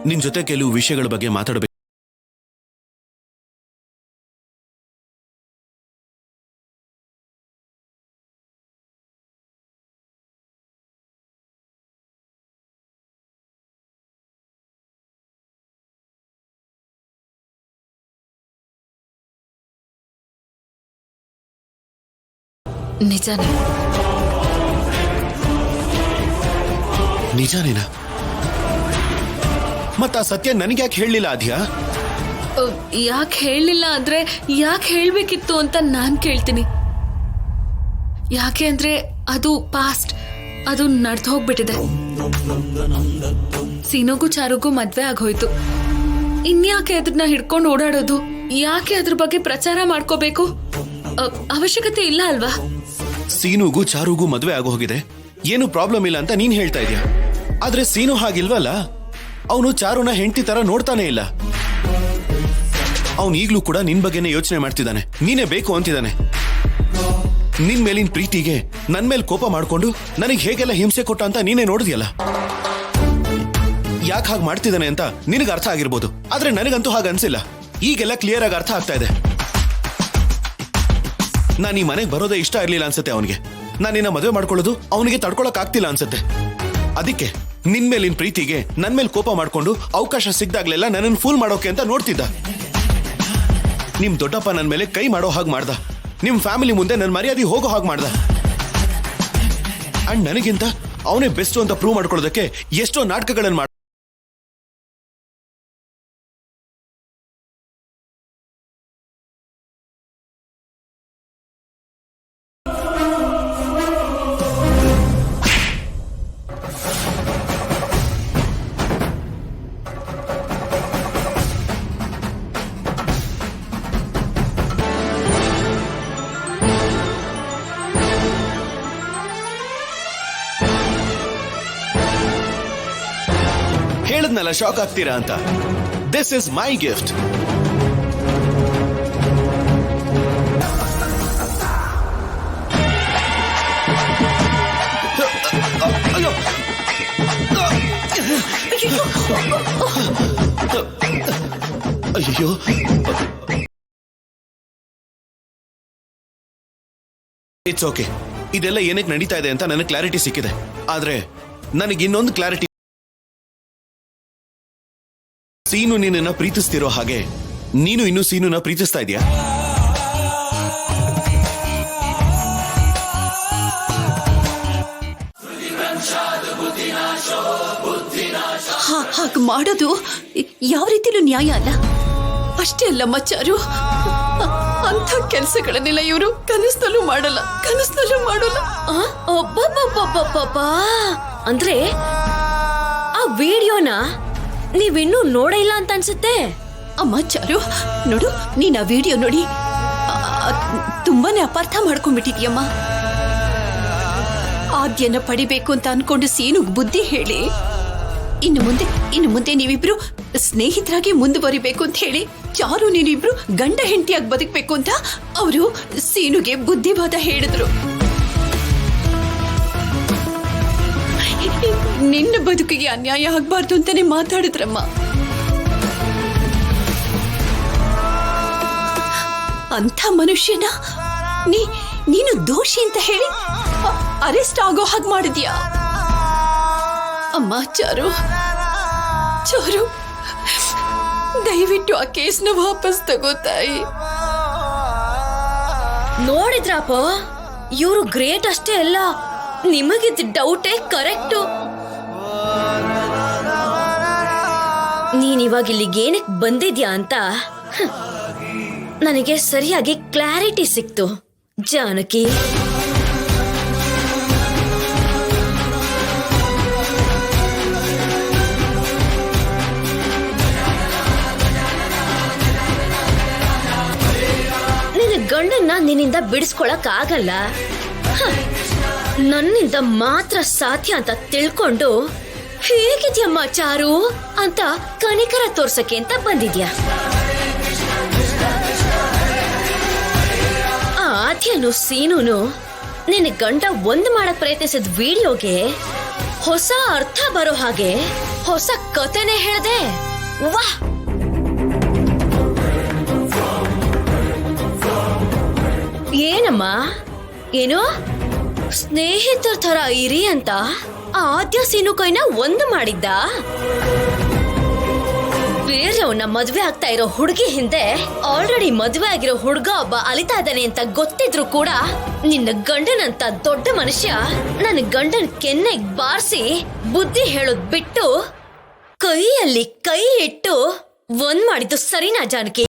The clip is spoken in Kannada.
ನಿನ್ ಜೊತೆ ಕೆಲವು ವಿಷಯಗಳ ಬಗ್ಗೆ ಮಾತಾಡಬೇಕು. ನಿಜಾನೇ. ನಿಜಾನೇನಾ? ಮತ್ತ ಆ ಸತ್ಯ ನನಗೆ ಯಾಕೆ ಹೇಳಲಿಲ್ಲ ಆದ್ಯಾ? ಯಾಕೆ ಹೇಳಲಿಲ್ಲ ಅಂದ್ರೆ ಯಾಕೆ ಹೇಳ್ಬೇಕಿತ್ತು ಅಂತ ನಾನ್ ಕೇಳ್ತೀನಿ. ಯಾಕೆ ಅಂದ್ರೆ ಅದು ಪಾಸ್ಟ್, ಅದು ನಡೆದು ಹೋಗ್ಬಿಟ್ಟಿದೆ. ಸೀನುಗೂ ಚಾರುಗೂ ಮದ್ವೆ ಆಗೋಯ್ತು. ಇನ್ಯಾಕೆ ಅದನ್ನ ಹಿಡ್ಕೊಂಡು ಓಡಾಡೋದು? ಯಾಕೆ ಅದ್ರ ಬಗ್ಗೆ ಪ್ರಚಾರ ಮಾಡ್ಕೋಬೇಕು? ಅವಶ್ಯಕತೆ ಇಲ್ಲ ಅಲ್ವಾ? ಸೀನುಗೂ ಚಾರುಗೂ ಮದ್ವೆ ಆಗೋ ಹೋಗಿದೆ, ಏನು ಪ್ರಾಬ್ಲಮ್ ಇಲ್ಲ ಅಂತ ನೀನ್ ಹೇಳ್ತಾ ಇದೀಯ. ಆದ್ರೆ ಸೀನು ಹಾಗಿಲ್ವಲ್ಲ, ಅವನು ಚಾರುನ ಹೆಂಡತಿ ತರ ನೋಡ್ತಾನೆ ಇಲ್ಲ. ಅವನು ಈಗ್ಲೂ ಕೂಡ ನಿನ್ ಬಗ್ಗೆನೇ ಯೋಚನೆ ಮಾಡ್ತಿದ್ದಾನೆ. ನೀನೇ ಬೇಕು ಅಂತಿದ್ದಾನೆ. ನಿನ್ ಮೇಲಿನ ಪ್ರೀತಿಗೆ ನನ್ ಮೇಲೆ ಕೋಪ ಮಾಡ್ಕೊಂಡು ನನಗೆ ಹೇಗೆಲ್ಲ ಹಿಂಸೆ ಕೊಟ್ಟ ಅಂತ ನೀನೇ ನೋಡಿದ್ಯಲ್ಲ. ಯಾಕೆ ಹಾಗೆ ಮಾಡ್ತಿದ್ದಾನೆ ಅಂತ ನಿನಗೆ ಅರ್ಥ ಆಗಿರ್ಬೋದು, ಆದ್ರೆ ನನಗಂತೂ ಹಾಗೆ ಅನ್ಸಿಲ್ಲ. ಈಗೆಲ್ಲ ಕ್ಲಿಯರ್ ಆಗಿ ಅರ್ಥ ಆಗ್ತಾ ಇದೆ. ನಾನು ಈ ಮನೆಗೆ ಬರೋದೇ ಇಷ್ಟ ಇರ್ಲಿಲ್ಲ ಅನ್ಸುತ್ತೆ ಅವನಿಗೆ. ನಾನು ನಿನ್ನ ಮದುವೆ ಮಾಡ್ಕೊಳ್ಳೋದು ಅವನಿಗೆ ತಡ್ಕೊಳಕ್ ಆಗ್ತಿಲ್ಲ ಅನ್ಸುತ್ತೆ. ಅದಕ್ಕೆ ನಿನ್ ಮೇಲಿನ ಪ್ರೀತಿಗೆ ನನ್ ಮೇಲೆ ಕೋಪ ಮಾಡ್ಕೊಂಡು ಅವಕಾಶ ಸಿಗ್ದಾಗ್ಲೆಲ್ಲ ನನ್ನನ್ನು ಫೂಲ್ ಮಾಡೋಕೆ ಅಂತ ನೋಡ್ತಿದ್ದ. ನಿಮ್ ದೊಡ್ಡಪ್ಪ ನನ್ ಮೇಲೆ ಕೈ ಮಾಡೋ ಹಾಗೆ ಮಾಡ್ದ. ನಿಮ್ ಫ್ಯಾಮಿಲಿ ಮುಂದೆ ನನ್ನ ಮರ್ಯಾದೆ ಹೋಗೋ ಹಾಗೆ ಮಾಡ್ದ. ಅಂಡ್ ನನಗಿಂತ ಅವನೇ ಬೆಸ್ಟ್ ಅಂತ ಪ್ರೂವ್ ಮಾಡ್ಕೊಳ್ಳೋದಕ್ಕೆ ಎಷ್ಟೋ ನಾಟಕಗಳನ್ನು ಮಾಡ. ಹೇಳದ್ನಲ್ಲ ಶಾಕ್ ಆಗ್ತೀರಾ ಅಂತ. This is my gift. ಅಯ್ಯೋ, ಇಟ್ಸ್ ಓಕೆ. ಇದೆಲ್ಲ ಏನಕ್ಕೆ ನಡೀತಾ ಇದೆ ಅಂತ ನನಗೆ ಕ್ಲಾರಿಟಿ ಸಿಕ್ಕಿದೆ. ಆದ್ರೆ ನನಗೆ ಇನ್ನೊಂದು ಕ್ಲಾರಿಟಿ, ಸೀನು ನಿನ್ನ ಪ್ರೀತಿಸ್ತಿರೋ ಹಾಗೆ ನೀನು ಇನ್ನು ಸೀನುನ ಪ್ರೀತಿಸ್ತಾ ಇದೀಯಾ? ಹಾಗೆ ಮಾಡೋದು ಯಾವ ರೀತಿಲೂ ನ್ಯಾಯ ಅಲ್ಲ. ಅಷ್ಟೇ ಅಲ್ಲ ಮಚ್ಚಾರು, ಅಂಥ ಕೆಲಸಗಳನ್ನೆಲ್ಲ ಇವರು ಕನಸಲ್ಲೂ ಮಾಡಲ್ಲ. ಅಂದ್ರೆ ಆ ವಿಡಿಯೋನ ನೀವಿನ್ನೂ ನೋಡಿಲ್ಲ ಅಂತ ಅನ್ಸುತ್ತೆ. ಅಮ್ಮ ಚಾರು, ನೋಡು, ನೀನ್ ಆ ವಿಡಿಯೋ ನೋಡಿ ತುಂಬಾನೇ ಅಪಾರ್ಥ ಮಾಡ್ಕೊಂಡ್ಬಿಟ್ಟಿದ್ಯಮ್ಮ. ಆದ್ಯನ ಪಡಿಬೇಕು ಅಂತ ಅನ್ಕೊಂಡು ಸೀನುಗ್ ಬುದ್ಧಿ ಹೇಳಿ ಇನ್ನು ಮುಂದೆ ನೀವಿಬ್ರು ಸ್ನೇಹಿತರಾಗಿ ಮುಂದುವರಿಬೇಕು ಅಂತ ಹೇಳಿ ಚಾರು ನೀನಿಬ್ರು ಗಂಡ ಹೆಂಡತಿಯಾಗಿ ಬದುಕಬೇಕು ಅಂತ ಅವರು ಸೀನುಗೆ ಬುದ್ಧಿವಾದ ಹೇಳಿದ್ರು. ನಿನ್ನ ಬದುಕಿಗೆ ಅನ್ಯಾಯ ಆಗ್ಬಾರ್ದು ಅಂತಾನೆ ಮಾತಾಡಿದ್ರಮ್ಮ. ಅಂಥ ಮನುಷ್ಯನ ನೀನು ದೋಷಿ ಅಂತ ಹೇಳಿ ಅರೆಸ್ಟ್ ಆಗೋ ಹಾಗೆ ಮಾಡಿದ್ಯಾ ಅಮ್ಮ. ಚಾರು, ದಯವಿಟ್ಟು ಆ ಕೇಸ್ನ ವಾಪಸ್ ತಗೋತಾಯಿ. ನೋಡಿದ್ರಪ್ಪ, ಇವರು ಗ್ರೇಟ್ ಅಷ್ಟೇ ಅಲ್ಲ, ನಿಮಗಿದ್ದ ಡೌಟೇ ಕರೆಕ್ಟು. ನೀನಿವಾಗ ಇಲ್ಲಿಗೆ ಏನಕ್ಕೆ ಬಂದಿದ್ಯಾ ಅಂತ ನನಗೆ ಸರಿಯಾಗಿ ಕ್ಲಾರಿಟಿ ಸಿಕ್ತು ಜಾನಕಿ. ನಿನ್ನ ಗಂಡನ್ನ ನಿನ್ನಿಂದ ಬಿಡಿಸ್ಕೊಳಕ್ ಆಗಲ್ಲ, ನನ್ನಿಂದ ಮಾತ್ರ ಸಾಧ್ಯ ಅಂತ ತಿಳ್ಕೊಂಡು ಹೇಗಿದ್ಯಮ್ಮ ಚಾರು ಅಂತ ಕನಿಕರ ತೋರ್ಸಕ್ಕೆ ಅಂತ ಬಂದಿದ್ಯಾ. ಆದ್ಯನು ಸೀನುನು ನಿನ್ನ ಗಂಡ ಒಂದ್ ಮಾಡಕ್ ಪ್ರಯತ್ನಿಸಿದ ವಿಡಿಯೋಗೆ ಹೊಸ ಅರ್ಥ ಬರೋ ಹಾಗೆ ಹೊಸ ಕತೆನೆ ಹೇಳ್ದೆ. ವಾಹ್! ಏನಮ್ಮ, ಏನು ಸ್ನೇಹಿತರ ತರ ಇರಿ ಅಂತ ಆದ್ಯ ಸೀನು ಕೈನ ಒಂದು ಮಾಡಿದ್ದ? ಬೇರೆಯವನ್ನ ಮದ್ವೆ ಆಗ್ತಾ ಇರೋ ಹುಡುಗಿ ಹಿಂದೆ ಆಲ್ರೆಡಿ ಮದ್ವೆ ಆಗಿರೋ ಹುಡುಗ ಒಬ್ಬ ಅಲಿತಾ ಇದ್ದಾನೆ ಅಂತ ಗೊತ್ತಿದ್ರು ಕೂಡ ನಿನ್ನ ಗಂಡನಂತ ದೊಡ್ಡ ಮನುಷ್ಯ ನನ್ನ ಗಂಡನ್ ಕೆನ್ನೆಗ್ ಬಾರಿಸಿ ಬುದ್ಧಿ ಹೇಳೋದ್ ಬಿಟ್ಟು ಕೈಯಲ್ಲಿ ಕೈ ಇಟ್ಟು ಒಂದ್ ಮಾಡಿದ್ದು ಸರಿನಾ ಜಾನಕಿ?